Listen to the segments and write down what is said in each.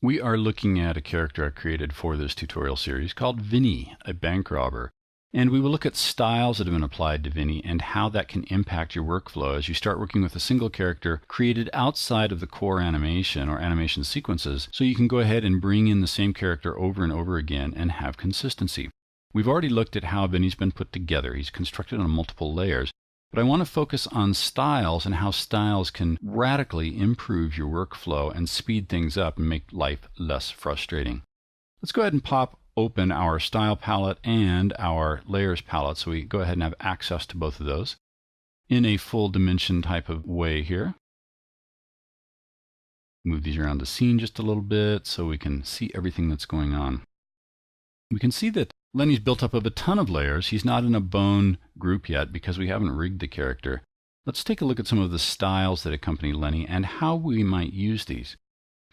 We are looking at a character I created for this tutorial series called Vinny, a bank robber. And we will look at styles that have been applied to Vinny and how that can impact your workflow as you start working with a single character created outside of the core animation or animation sequences, so you can go ahead and bring in the same character over and over again and have consistency. We've already looked at how Vinny's been put together. He's constructed on multiple layers. But I want to focus on styles and how styles can radically improve your workflow and speed things up and make life less frustrating. Let's go ahead and pop open our style palette and our layers palette so we go ahead and have access to both of those in a full dimension type of way here. Move these around the scene just a little bit so we can see everything that's going on. We can see that Lenny's built up of a ton of layers. He's not in a bone group yet because we haven't rigged the character. Let's take a look at some of the styles that accompany Lenny and how we might use these.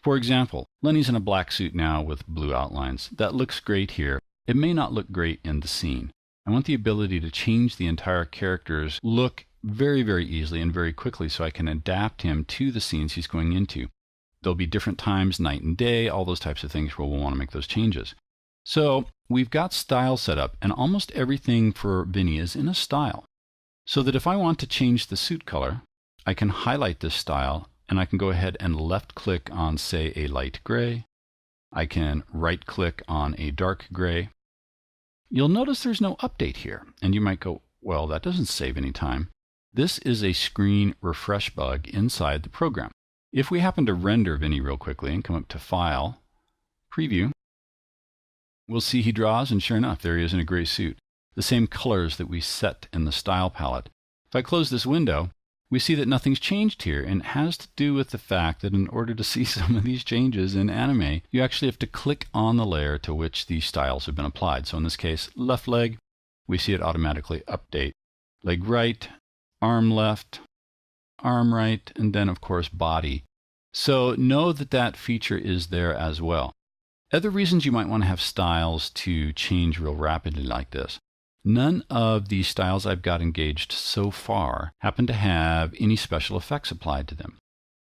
For example, Lenny's in a black suit now with blue outlines. That looks great here. It may not look great in the scene. I want the ability to change the entire character's look very, very easily and very quickly so I can adapt him to the scenes he's going into. There'll be different times, night and day, all those types of things where we'll want to make those changes. So we've got style set up, and almost everything for Vinny is in a style. So that if I want to change the suit color, I can highlight this style, and I can go ahead and left-click on, say, a light gray. I can right-click on a dark gray. You'll notice there's no update here, and you might go, well, that doesn't save any time. This is a screen refresh bug inside the program. If we happen to render Vinny real quickly and come up to File, Preview, we'll see he draws, and sure enough, there he is in a gray suit. The same colors that we set in the style palette. If I close this window, we see that nothing's changed here, and it has to do with the fact that in order to see some of these changes in anime, you actually have to click on the layer to which these styles have been applied. So in this case, left leg, we see it automatically update. Leg right, arm left, arm right, and then of course body. So know that that feature is there as well. Other reasons you might want to have styles to change real rapidly like this. None of these styles I've got engaged so far happen to have any special effects applied to them.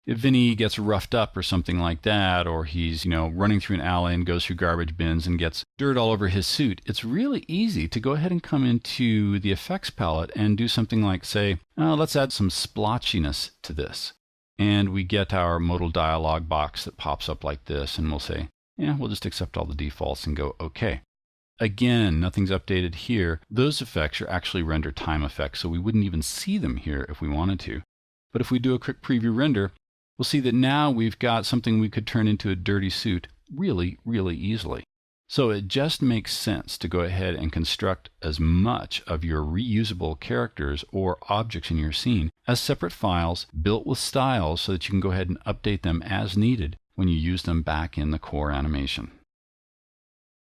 If Vinny gets roughed up or something like that, or he's, running through an alley and goes through garbage bins and gets dirt all over his suit, it's really easy to go ahead and come into the effects palette and do something like, say, let's add some splotchiness to this. And we get our modal dialog box that pops up like this, and we'll say, yeah, we'll just accept all the defaults and go OK. Again, nothing's updated here. Those effects are actually render time effects, so we wouldn't even see them here if we wanted to. But if we do a quick preview render, we'll see that now we've got something we could turn into a dirty suit really, really easily. So it just makes sense to go ahead and construct as much of your reusable characters or objects in your scene as separate files built with styles so that you can go ahead and update them as needed when you use them back in the core animation.